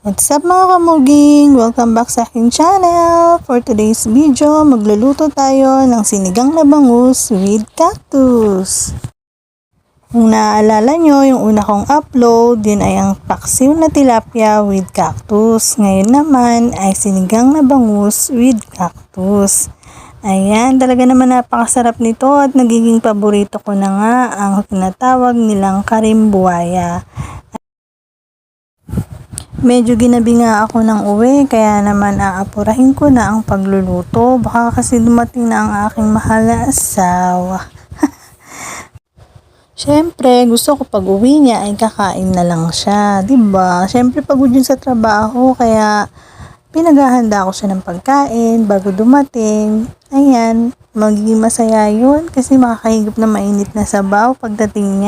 What's up mga kamuging? Welcome back sa aking channel. For today's video, magluluto tayo ng sinigang na bangus with cactus. Kung naaalala nyo, yung una kong upload, yun ay ang paksiw na tilapia with cactus. Ngayon naman ay sinigang na bangus with cactus. Ayan, talaga naman napakasarap nito at nagiging paborito ko na nga ang tinatawag nilang karimbuaya. Medyo ginabi nga ako ng uwi, kaya naman aapurahin ko na ang pagluluto. Baka kasi dumating na ang aking mahal na asawa. Siyempre, gusto ko pag uwi niya ay kakain na lang siya, 'di ba? Siyempre pagod yun sa trabaho, kaya pinaghahanda ko siya ng pagkain bago dumating. Ayan, magiging masaya yun kasi makakahigop na mainit na sabaw pagdating niya.